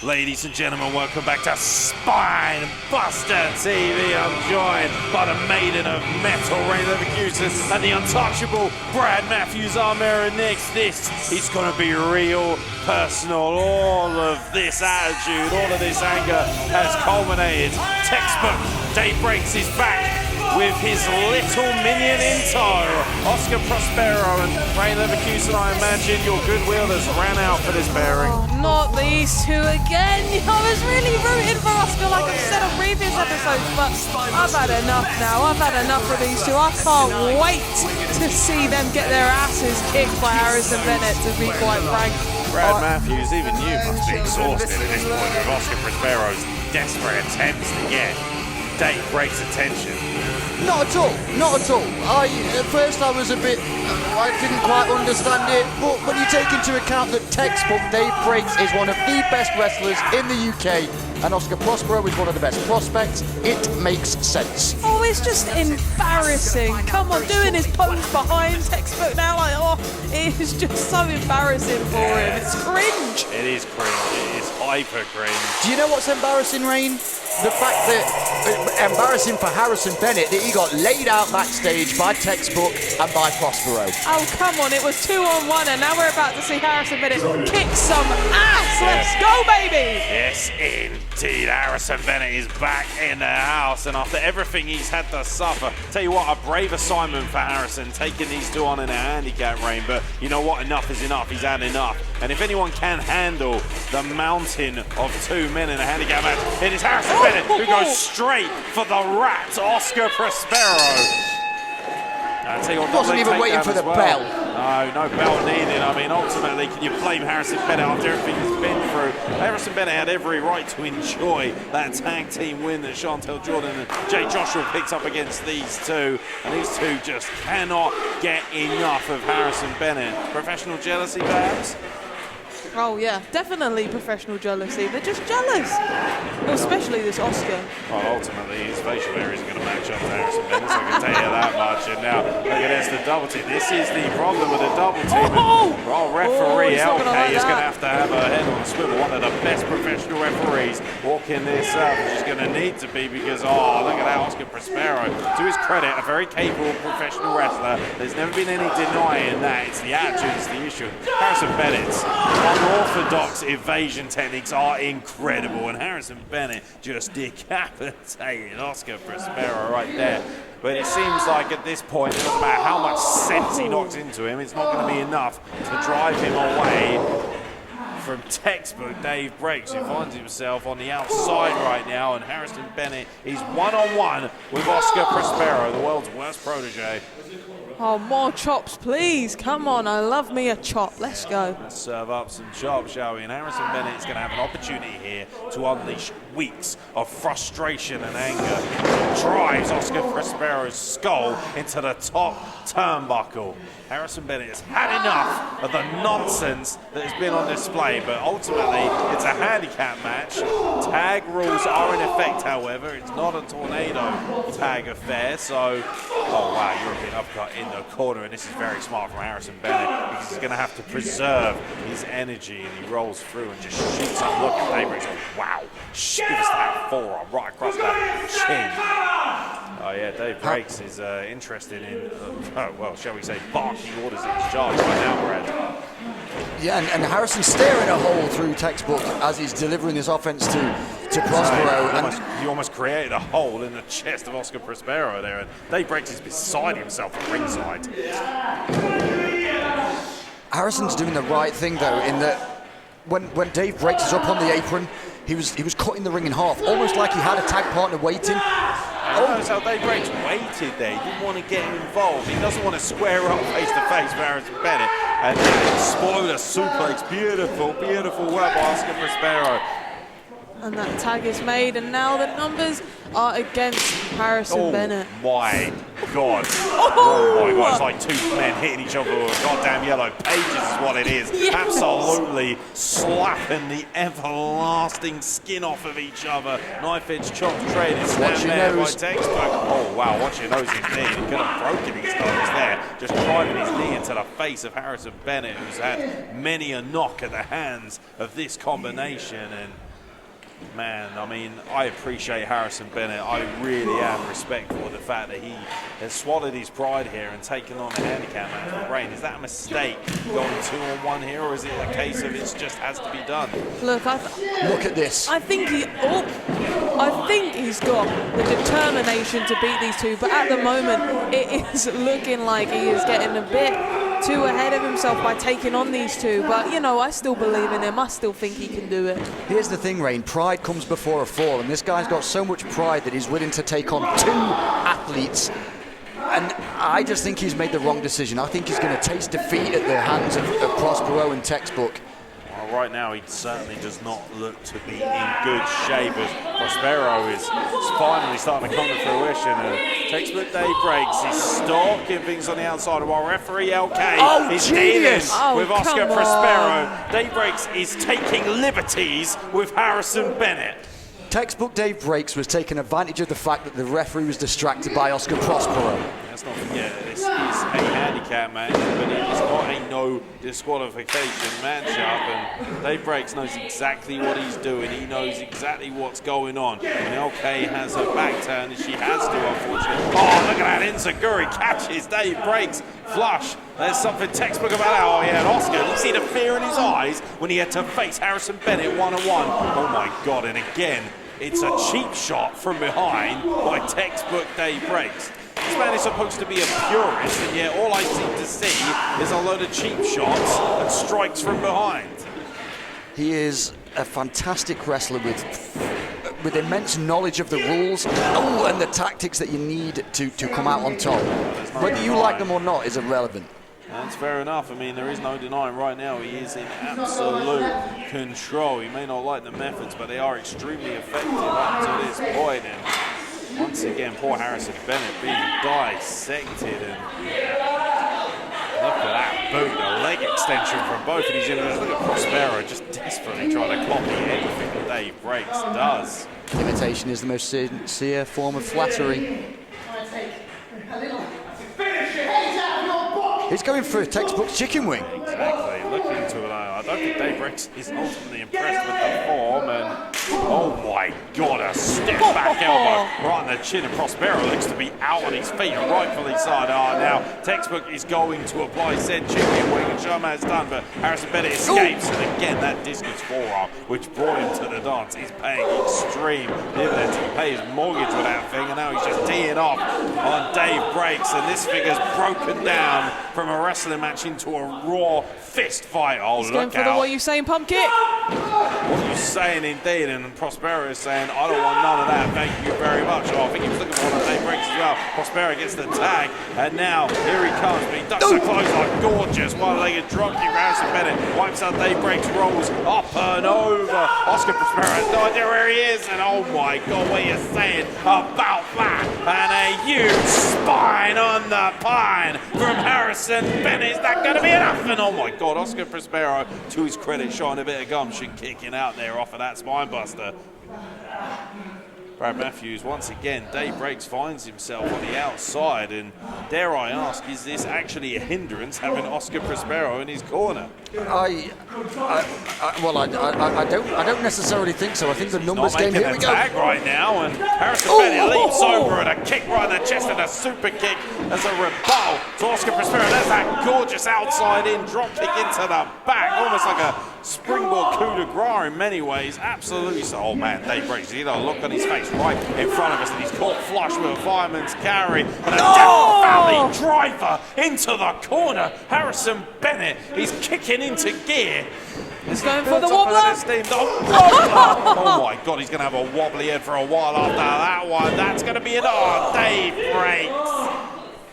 Ladies and gentlemen, welcome back to SpinebusterTV. I'm joined by the maiden of metal, Ray Leverkusen, and the untouchable Brad Matthews. I'm Aaron Nix. This is going to be real, personal. All of this attitude, all of this anger has culminated. Textbook Dave Breaks is back with his little minion in tow. Oscar Prospero and Ray Leverkusen, I imagine your goodwill has ran out for this pairing. Oh, not these two again. I was really rooting for Oscar, like I've said on previous episodes, but I've had enough now. I've had enough of these two. I can't wait to see them get their asses kicked by Harrison Bennett, to be quite frank. Brad Matthews, even you must be exhausted at this point with Oscar Prospero's desperate attempts to get Dave Breaks' attention. Not at all, not at all. At first I was a bit, I didn't quite understand it, but when you take into account that Textbook Dave Breaks is one of the best wrestlers in the UK and Oscar Prospero is one of the best prospects, it makes sense. Oh, it's just embarrassing. Come on, doing his pose behind Textbook now, like, oh, it is just so embarrassing for him. It's cringe. It is cringe, it is hyper cringe. Do you know what's embarrassing, Rain? The fact that, embarrassing for Harrison Bennett, that he got laid out backstage by Textbook and by Prospero. Oh, come on, it was 2-on-1, and now we're about to see Harrison Bennett kick some ass. Let's go, baby! Yes, indeed. Harrison Bennett is back in the house, and after everything he's had to suffer, tell you what, a brave assignment for Harrison, taking these two on in a handicap reign, but you know what, enough is enough. He's had enough. And if anyone can handle the mountain of two men in a handicap match, it is Harrison Bennett, who goes straight for the rat, Oscar Prospero. He wasn't even waiting for the bell. No bell needed. I mean, ultimately, can you blame Harrison Bennett after everything he's been through? Harrison Bennett had every right to enjoy that tag team win that Chantel Jordan and Jay Joshua picked up against these two. And these two just cannot get enough of Harrison Bennett. Professional jealousy, perhaps? Oh yeah, definitely professional jealousy. They're just jealous. Well, especially this Oscar. Well, ultimately, his facial hair isn't going to match up to Harrison Bennett, so I can tell you that much. And now, look at this, the double team. This is the problem with the double team. Referee LK is going to have her head on a swivel. One of the best professional referees walking this up. She's going to need to be because, oh, look at that, Oscar Prospero. To his credit, a very capable professional wrestler. There's never been any denying that. It's the attitude, it's the issue. Harrison Bennett's unorthodox evasion techniques are incredible, and Harrison Bennett just decapitated Oscar Prospero right there. But it seems like at this point, it doesn't matter how much sense he knocks into him, it's not going to be enough to drive him away from Textbook Dave Breaks, who finds himself on the outside right now, and Harrison Bennett is one-on-one with Oscar Prospero, the world's worst protege. Oh, more chops, please. Come on, I love me a chop. Let's go. Let's serve up some chops, shall we? And Harrison Bennett is going to have an opportunity here to unleash weeks of frustration and anger. Drives Oscar Prospero's skull into the top turnbuckle. Harrison Bennett has had enough of the nonsense that has been on display, but ultimately it's a handicap match. Tag rules are in effect, however. It's not a tornado tag affair, so, oh wow, European uppercut in the corner, and this is very smart from Harrison Bennett because he's going to have to preserve his energy, and he rolls through and just shoots up. Look at Dave Breaks. Wow, gives us that forearm right across that chin. Oh yeah, Dave Breaks is interested in, well, shall we say, barking orders in his charge right now, Brad. Yeah, and Harrison's staring a hole through Textbook as he's delivering his offense to Prospero. He almost created a hole in the chest of Oscar Prospero there, and Dave Breaks is beside himself at ringside. Harrison's doing the right thing though, in that when Dave Breaks is up on the apron, he was cutting the ring in half, almost like he had a tag partner waiting. Notice how Dave Breaks waited there. He didn't want to get him involved. He doesn't want to square up face to face with Harrison Bennett and explode a suplex. Beautiful, beautiful work by Oscar Prospero. And that tag is made, and now the numbers are against Harrison Bennett. My God. Oh my God, it's like two men hitting each other with goddamn yellow pages is what it is. Yes. Absolutely slapping the everlasting skin off of each other. Knife edge chop trade is stand there by Textbook. Oh wow, watch your nose, his knee. He could have broken his nose there. Just driving his knee into the face of Harrison Bennett, who's had many a knock at the hands of this combination. And Man, I mean, I appreciate Harrison Bennett. I really am respectful of the fact that he has swallowed his pride here and taken on a handicap match with Rain. Is that a mistake going 2-on-1 here, or is it a case of it just has to be done? Look, look at this. I think he's got the determination to beat these two, but at the moment, it is looking like he is getting a bit too ahead of himself by taking on these two. But, you know, I still believe in him. I still think he can do it. Here's the thing, Rain. Pride comes before a fall, and this guy's got so much pride that he's willing to take on 2 athletes. And I just think he's made the wrong decision. I think he's going to taste defeat at the hands of Prospero and Textbook. Well, right now, he certainly does not look to be in good shape, as Prospero is finally starting to come to fruition. And Textbook Dave breaks. He's stalking things on the outside, while referee LK is dealing with Oscar Prospero. Dave breaks is taking liberties with Harrison Bennett. Textbook Dave Breaks was taking advantage of the fact that the referee was distracted by Oscar Prospero. Let's not forget, this is a handicap match, but it is not a no disqualification matchup, and Dave Breaks knows exactly what he's doing. He knows exactly what's going on. When LK has her back turned, she has to, unfortunately. Oh, look at that, Enziguri catches Dave Breaks flush. There's something textbook about that. Oh, yeah, and Oscar, you see the fear in his eyes when he had to face Harrison Bennett one-on-one. Oh, my God, and again, it's a cheap shot from behind by Textbook Dave Breaks. This man is supposed to be a purist, and yet all I seem to see is a load of cheap shots and strikes from behind. He is a fantastic wrestler with immense knowledge of the rules and the tactics that you need to come out on top. Whether you like them or not is irrelevant. That's fair enough. I mean, there is no denying right now he is in absolute control. He may not like the methods, but they are extremely effective up to this point. And once again, poor Harrison Bennett being dissected. And look at that boot, the leg extension from both of these individuals. Look at Prospero just desperately trying to copy anything that Dave Breaks does. Imitation is the most sincere form of flattery. He's going for a textbook chicken wing. Exactly, looking to it. I don't think Dave Breaks is ultimately impressed with the form, and oh my God, a step back elbow right on the chin, and Prospero looks to be out on his feet, rightfully so. Now Textbook is going to apply said chicken wing, and Sherman's done, but Harrison Bennett escapes, and again that discus forearm, which brought him to the dance, is paying extreme dividends. He paid his mortgage with that thing, and now he's just teeing off on Dave Breaks, and this figure's broken down from a wrestling match into a raw fist fight. Oh, look out. For the what you saying, pump kick? What you saying indeed, and Prospero is saying, I don't want none of that, thank you very much. Oh, I think he was looking for one of Dave Breaks as well. Prospero gets the tag, and now here he comes, but he ducks the clothesline, gorgeous, one-legged drop kick. Harrison Bennett wipes out Dave Breaks, rolls up and over. Oscar Prospero has no idea where he is, and oh my God, what are you saying about that? And a huge spine on the pine from Harrison Bennett. Is that going to be enough? And oh my God, Oscar Prospero, to his credit, showing a bit of gumption, kicking out there off of that spine buster. Brad Matthews, once again, Dave Breaks finds himself on the outside, and dare I ask, is this actually a hindrance having Oscar Prospero in his corner? I don't necessarily think so. I think the numbers game. Here we go. Tag right now, and Harrison Bennett leaps over and a kick right in the chest and a super kick as a rebuttal to Oscar Prospero. There's that gorgeous outside in drop kick into the back, almost like a springboard coup de grace in many ways. Absolutely so. Oh man, Dave Breaks, you know, look on his face right in front of us, and he's caught flush with a fireman's carry and a Death Valley driver into the corner. Harrison Bennett is kicking into gear. He's going for the wobbler. Oh my God, he's going to have a wobbly head for a while after that one. That's going to be it. Oh, Dave Breaks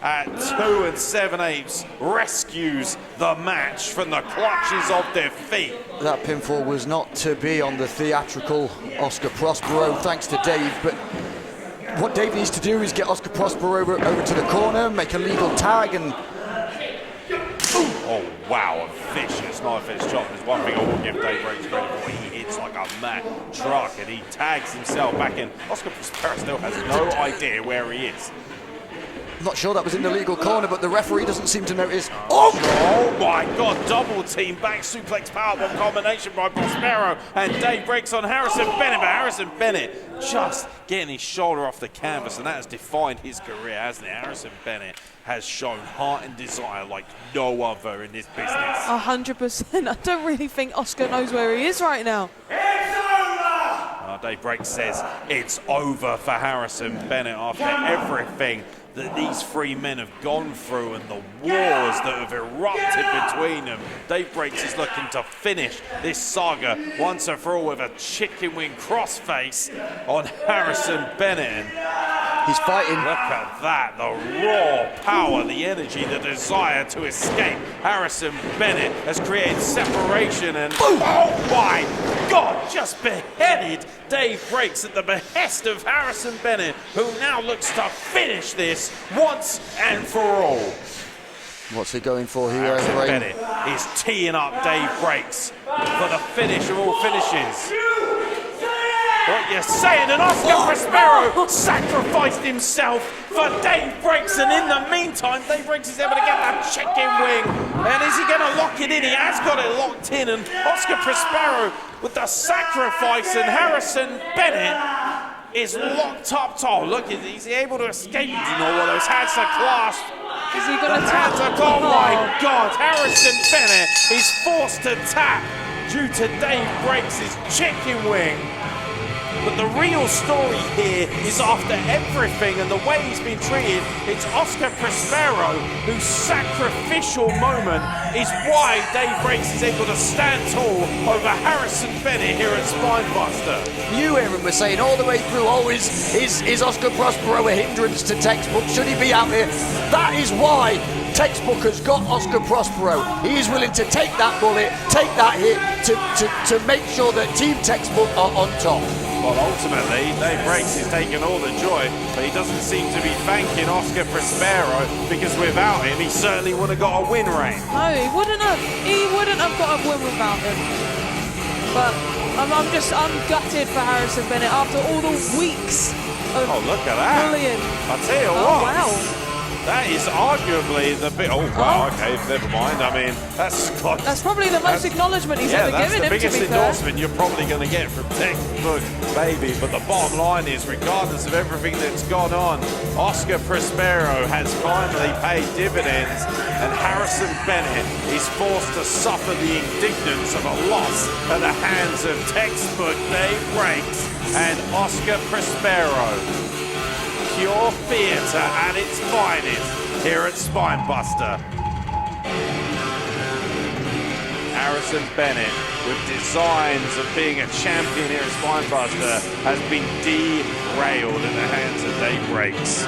at 2 7/8 rescues the match from the clutches of defeat. That pinfall was not to be on the theatrical Oscar Prospero, thanks to Dave, but what Dave needs to do is get Oscar Prospero over to the corner, make a legal tag, and oh wow, a vicious knife edge chop. There's one thing I will give Dave Breaks credit for. He hits like a mad truck, and he tags himself back in. Oscar Prospero still has no idea where he is. I'm not sure that was in the legal corner, but the referee doesn't seem to notice. Oh my God, double team back suplex powerbomb combination by Prospero, and Dave breaks on Harrison Bennett, but Harrison Bennett just getting his shoulder off the canvas, and that has defined his career, hasn't it? Harrison Bennett has shown heart and desire like no other in this business. 100%. I don't really think Oscar knows where he is right now. Dave Breaks says it's over for Harrison Bennett after everything that these three men have gone through and the wars that have erupted between them. Dave Breaks is looking to finish this saga once and for all with a chicken wing crossface on Harrison Bennett. He's fighting. Look at that, the raw power, the energy, the desire to escape. Harrison Bennett has created separation and, oh my God, just beheaded Dave Breaks at the behest of Harrison Bennett, who now looks to finish this once and for all. What's he going for here? Harrison Bennett is teeing up Dave Breaks for the finish of all finishes. What you're saying, and Oscar Prospero sacrificed himself for Dave Breaks, and in the meantime, Dave Breaks is able to get that chicken wing. And is he going to lock it in? He has got it locked in, and Oscar Prospero with the sacrifice, and Harrison Bennett is locked up top. Look, is he able to escape? You know what, those hands are clasped. Is he going to tap? Oh my God, Harrison Bennett is forced to tap due to Dave Breaks' chicken wing. But the real story here is after everything and the way he's been treated, it's Oscar Prospero whose sacrificial moment is why Dave Breaks is able to stand tall over Harrison Bennett here at Spinebuster. You, Aaron, were saying all the way through, is Oscar Prospero a hindrance to Textbook? Should he be out here? That is why Textbook has got Oscar Prospero. He is willing to take that bullet, take that hit to make sure that Team Textbook are on top. Well, ultimately, Dave Breaks is taking all the joy, but he doesn't seem to be thanking Oscar Prospero because without him, he certainly would have got a win, Reign. No, he wouldn't have. He wouldn't have got a win without him. But I'm gutted for Harrison Bennett after all the weeks of look at that. bullying. I'll tell you what. Wow. That is arguably the bit. Oh, wow, okay, never mind. I mean, that's probably the most acknowledgement he's ever given him, to be fair. that's the biggest endorsement you're probably going to get from Textbook, baby. But the bottom line is, regardless of everything that's gone on, Oscar Prospero has finally paid dividends, and Harrison Bennett is forced to suffer the indignance of a loss at the hands of Textbook, Dave Breaks, and Oscar Prospero. Pure theatre at its finest here at Spinebuster. Harrison Bennett, with designs of being a champion here at Spinebuster, has been derailed in the hands of Dave Breaks.